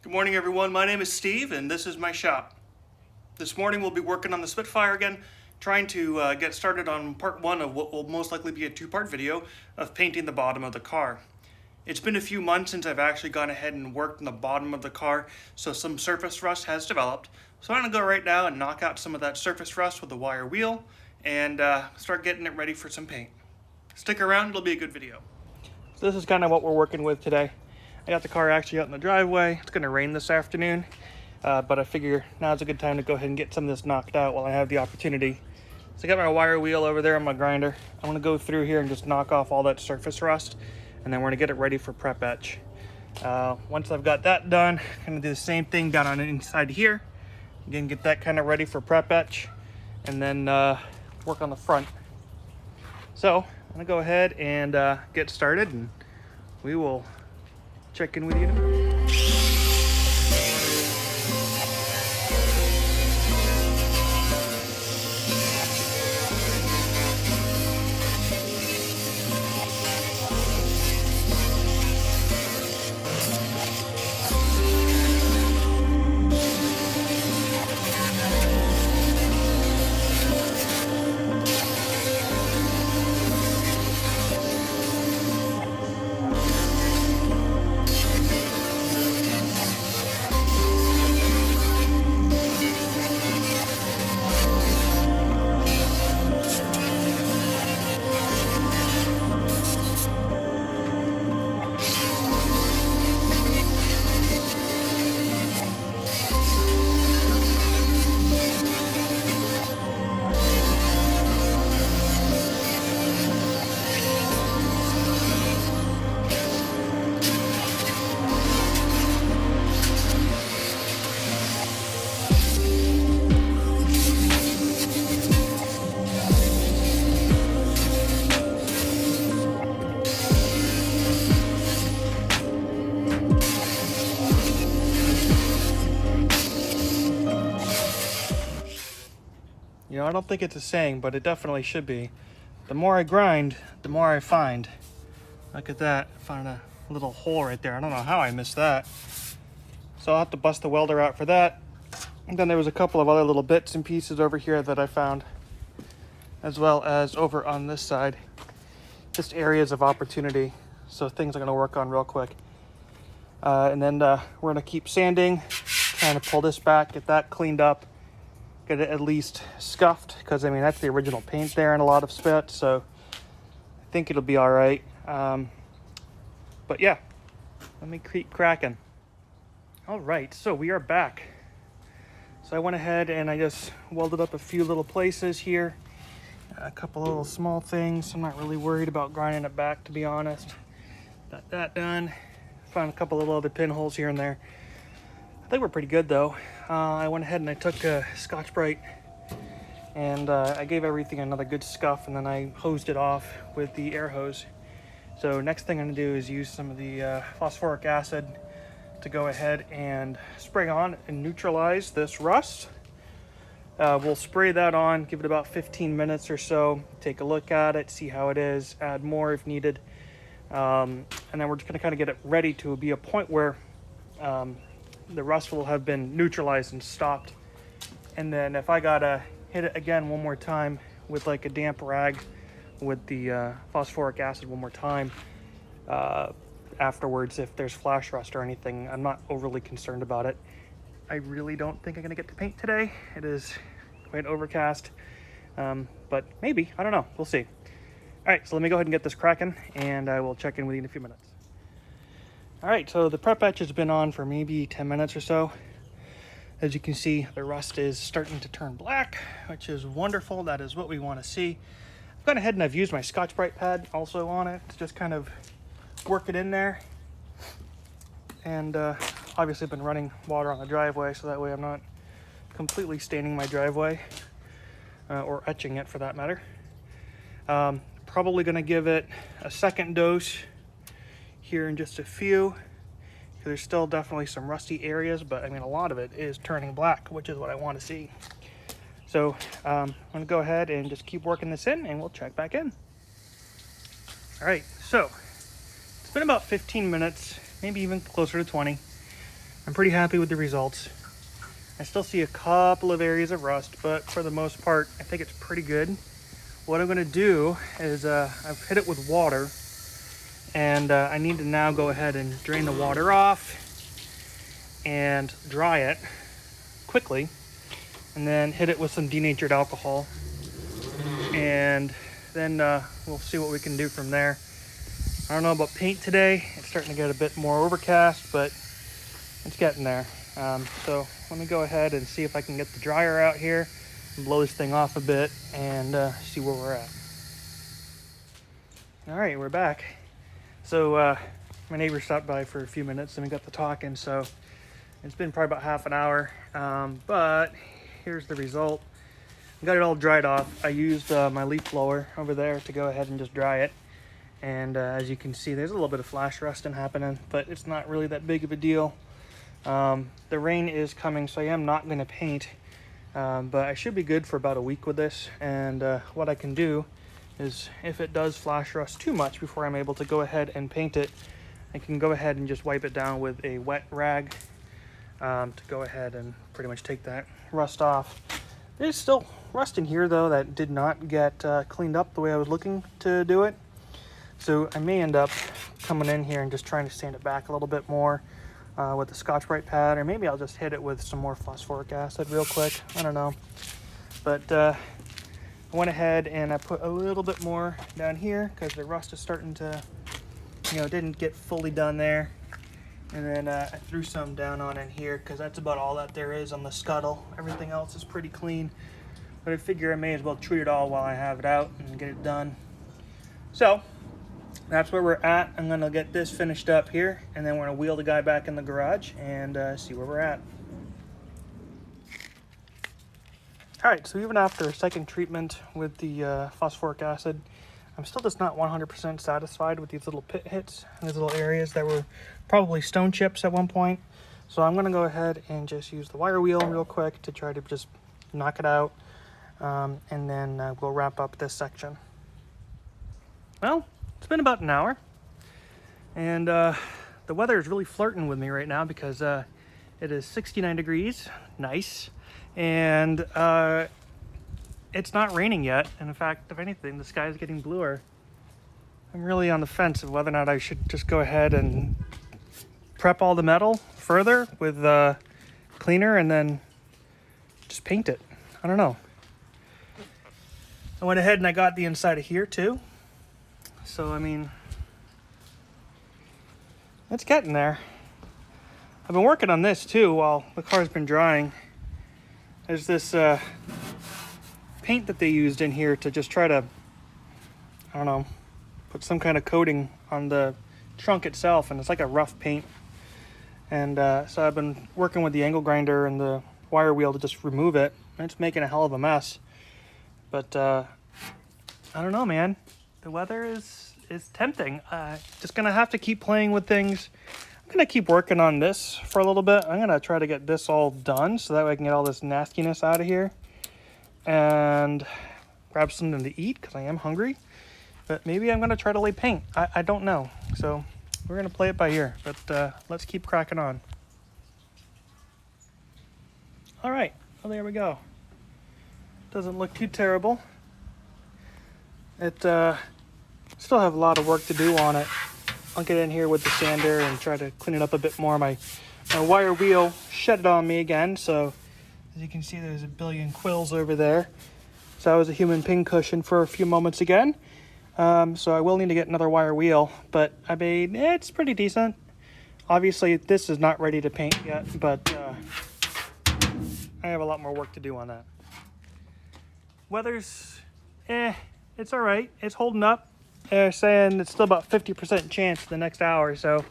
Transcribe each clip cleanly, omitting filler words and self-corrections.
Good morning, everyone. My name is Steve, and this is my shop. This morning we'll be working on the Spitfire again, trying to get started on part one of what will most likely be a two-part video of painting the bottom of the car. It's been a few months since I've actually gone ahead and worked on the bottom of the car, so some surface rust has developed. So I'm going to go right now and knock out some of that surface rust with a wire wheel and start getting it ready for some paint. Stick around, it'll be a good video. So this is kind of what we're working with today. I got the car actually out in the driveway. It's going to rain this afternoon, but I figure now's a good time to go ahead and get some of this knocked out while I have the opportunity. So I got my wire wheel over there on my grinder. I'm going to go through here and just knock off all that surface rust, and then we're going to get it ready for prep etch. Once I've got that done, I'm going to do the same thing down on the inside here. Again, get that kind of ready for prep etch, and then work on the front. So I'm going to go ahead and get started, and we will check in with you in a minute. You know, I don't think it's a saying, but it definitely should be. The more I grind, the more I find. Look at that. I found a little hole right there. I don't know how I missed that. So I'll have to bust the welder out for that. And then there was a couple of other little bits and pieces over here that I found, as well as over on this side. Just areas of opportunity. So things I'm going to work on real quick. And then we're going to keep sanding, trying to pull this back, get that cleaned up. Get it at least scuffed, because I mean that's the original paint there and a lot of spit, so I think it'll be all right. But yeah, let me keep cracking. All right, so we are back. So I went ahead and I just welded up a few little places here, a couple of little small things. I'm not really worried about grinding it back, to be honest. Got that done. Found a couple of little other pinholes here and there. I think we're pretty good though. I went ahead and I took Scotch-Brite and I gave everything another good scuff, and then I hosed it off with the air hose. So next thing I'm going to do is use some of the phosphoric acid to go ahead and spray on and neutralize this rust. We'll spray that on, give it about 15 minutes or so, take a look at it, see how it is, add more if needed. And then we're just going to kind of get it ready to be a point where the rust will have been neutralized and stopped. And then if I gotta hit it again one more time with like a damp rag with the phosphoric acid one more time afterwards, if there's flash rust or anything, I'm not overly concerned about it. I really don't think I'm gonna get to paint today. It is quite overcast, but maybe, I don't know, we'll see. All right, so let me go ahead and get this cracking, and I will check in with you in a few minutes. All right, so the prep etch has been on for maybe 10 minutes or so. As you can see, the rust is starting to turn black, which is wonderful. That is what we want to see. I've gone ahead and I've used my Scotch-Brite pad also on it to just kind of work it in there. And obviously I've been running water on the driveway, so that way I'm not completely staining my driveway or etching it for that matter. Probably going to give it a second dose here in just a few. There's still definitely some rusty areas, but I mean a lot of it is turning black, which is what I want to see. So I'm going to go ahead and just keep working this in, and we'll check back in. All right, so it's been about 15 minutes, maybe even closer to 20. I'm pretty happy with the results. I still see a couple of areas of rust, but for the most part, I think it's pretty good. What I'm gonna do is I've hit it with water, and I need to now go ahead and drain the water off and dry it quickly, and then hit it with some denatured alcohol, and then we'll see what we can do from there. I don't know about paint today. It's starting to get a bit more overcast, but it's getting there. So let me go ahead and see if I can get the dryer out here and blow this thing off a bit and see where we're at. All right, we're back. So my neighbor stopped by for a few minutes and we got to talking. So it's been probably about half an hour, but here's the result. I got it all dried off. I used my leaf blower over there to go ahead and just dry it. And as you can see, there's a little bit of flash rusting happening, but it's not really that big of a deal. The rain is coming, so I am not going to paint, but I should be good for about a week with this. And what I can do is, if it does flash rust too much before I'm able to go ahead and paint it, I can go ahead and just wipe it down with a wet rag to go ahead and pretty much take that rust off. There's still rust in here, though, that did not get cleaned up the way I was looking to do it. So I may end up coming in here and just trying to sand it back a little bit more with the Scotch-Brite pad, or maybe I'll just hit it with some more phosphoric acid real quick. I don't know. But I went ahead and I put a little bit more down here because the rust is starting to, didn't get fully done there. And then I threw some down on in here because that's about all that there is on the scuttle. Everything else is pretty clean. But I figure I may as well treat it all while I have it out and get it done. So that's where we're at. I'm gonna get this finished up here, and then we're gonna wheel the guy back in the garage and see where we're at. All right, so even after a second treatment with the phosphoric acid, I'm still just not 100% satisfied with these little pit hits and these little areas that were probably stone chips at one point. So I'm gonna go ahead and just use the wire wheel real quick to try to just knock it out, and then we'll wrap up this section. Well, it's been about an hour, and the weather is really flirting with me right now because it is 69 degrees, nice, and it's not raining yet. And in fact, if anything, the sky is getting bluer. I'm really on the fence of whether or not I should just go ahead and prep all the metal further with cleaner and then just paint it. I don't know. I went ahead and I got the inside of here too. So, I mean, it's getting there. I've been working on this too while the car's been drying. There's this paint that they used in here to just try to, I don't know, put some kind of coating on the trunk itself, and it's like a rough paint. And so I've been working with the angle grinder and the wire wheel to just remove it, and it's making a hell of a mess. But I don't know, man. The weather is tempting. Just gonna have to keep playing with things. I'm gonna keep working on this for a little bit. I'm gonna try to get this all done so that way I can get all this nastiness out of here and grab something to eat because I am hungry. But maybe I'm gonna try to lay paint. I don't know. So we're gonna play it by ear. But let's keep cracking on. All right. Well, there we go. Doesn't look too terrible. It still have a lot of work to do on it. I'll get in here with the sander and try to clean it up a bit more. My wire wheel shedded on me again, so as you can see, there's a billion quills over there. So I was a human pincushion for a few moments again. So I will need to get another wire wheel, but I mean, it's pretty decent. Obviously, this is not ready to paint yet, but I have a lot more work to do on that. Weather's, it's all right. It's holding up. They're saying it's still about 50% chance the next hour, so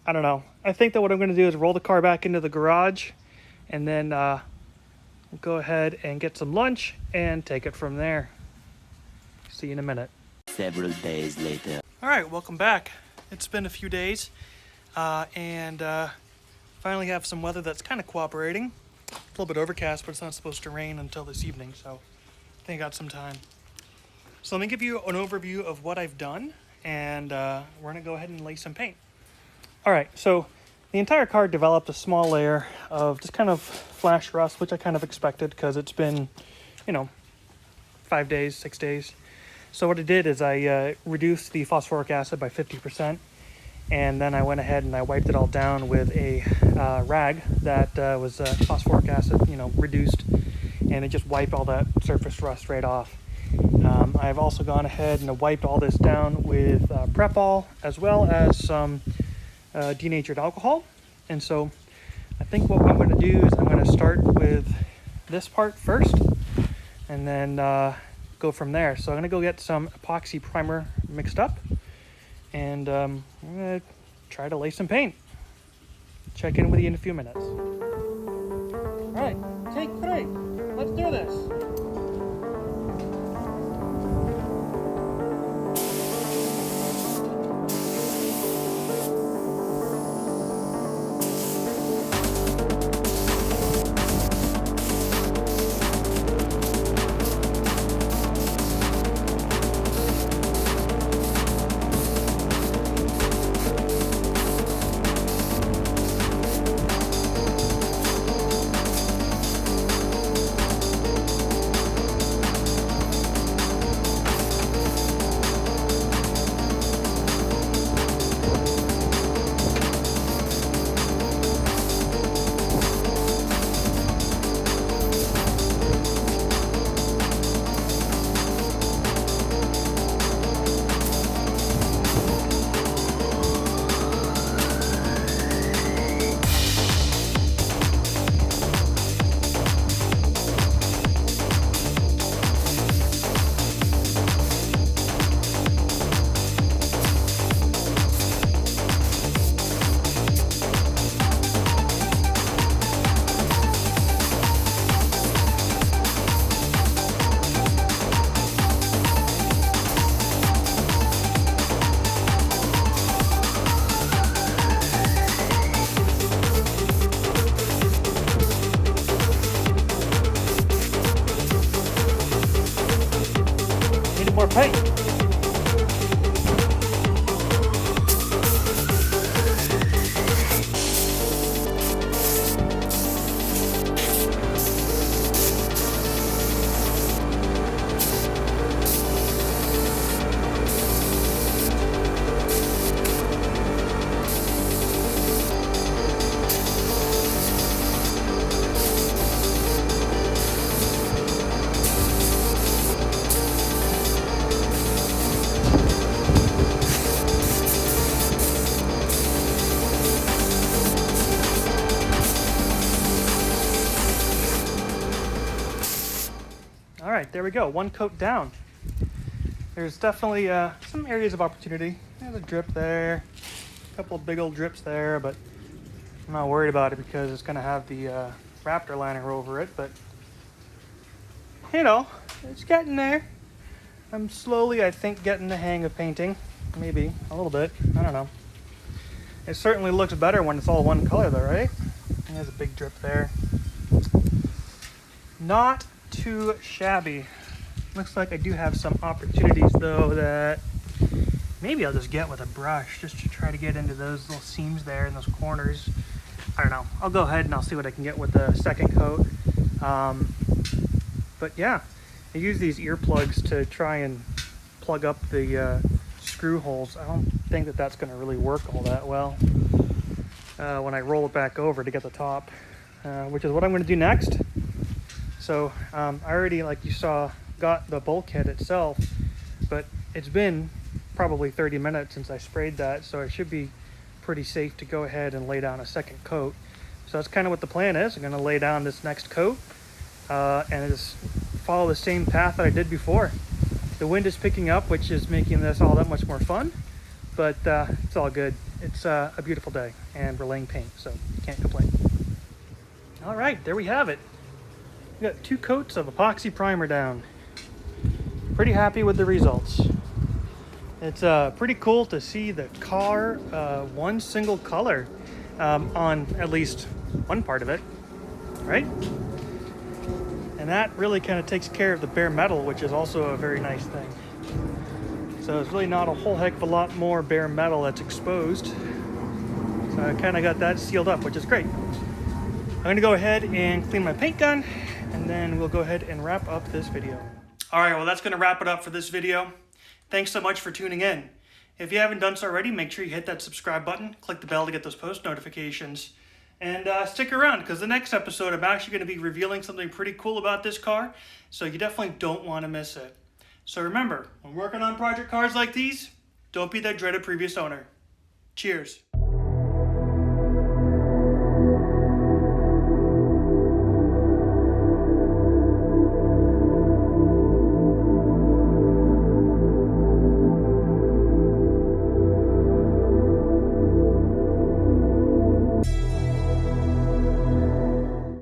I don't know. I think that what I'm going to do is roll the car back into the garage, and then go ahead and get some lunch and take it from there. See you in a minute. Several days later. All right, welcome back. It's been a few days, and finally have some weather that's kind of cooperating. A little bit overcast, but it's not supposed to rain until this evening, so I think I got some time. So let me give you an overview of what I've done, and we're going to go ahead and lay some paint. All right, so the entire car developed a small layer of just kind of flash rust, which I kind of expected because it's been, 5 days, 6 days. So what I did is I reduced the phosphoric acid by 50%, and then I went ahead and I wiped it all down with a rag that was phosphoric acid, reduced, and it just wiped all that surface rust right off. I've also gone ahead and wiped all this down with Prep-All, as well as some denatured alcohol. And so I think what I'm going to do is I'm going to start with this part first, and then go from there. So I'm going to go get some epoxy primer mixed up, and I'm going to try to lay some paint. Check in with you in a few minutes. All right, take 3. Let's do this. More paint. All right, there we go. One coat down. There's definitely some areas of opportunity. There's a drip there, a couple of big old drips there, but I'm not worried about it because it's going to have the Raptor liner over it. But, it's getting there. I'm slowly, I think, getting the hang of painting. Maybe a little bit. I don't know. It certainly looks better when it's all one color, though, right? There's a big drip there. Not too shabby. Looks like I do have some opportunities though that maybe I'll just get with a brush just to try to get into those little seams there in those corners. I don't know. I'll go ahead and I'll see what I can get with the second coat. But yeah, I use these earplugs to try and plug up the screw holes. I don't think that that's going to really work all that well when I roll it back over to get the top, which is what I'm going to do next. So I already, like you saw, got the bulkhead itself, but it's been probably 30 minutes since I sprayed that, so it should be pretty safe to go ahead and lay down a second coat. So that's kind of what the plan is. I'm going to lay down this next coat and just follow the same path that I did before. The wind is picking up, which is making this all that much more fun, but it's all good. It's a beautiful day, and we're laying paint, so can't complain. All right, there we have it. We got 2 coats of epoxy primer down. Pretty happy with the results. It's pretty cool to see the car one single color on at least one part of it, right? And that really kind of takes care of the bare metal, which is also a very nice thing. So it's really not a whole heck of a lot more bare metal that's exposed. So I kind of got that sealed up, which is great. I'm going to go ahead and clean my paint gun, and then we'll go ahead and wrap up this video. All right, well, that's going to wrap it up for this video. Thanks so much for tuning in. If you haven't done so already, make sure you hit that subscribe button, click the bell to get those post notifications, and stick around because the next episode I'm actually going to be revealing something pretty cool about this car, so you definitely don't want to miss it. So remember, when working on project cars like these, don't be that dreaded previous owner. Cheers.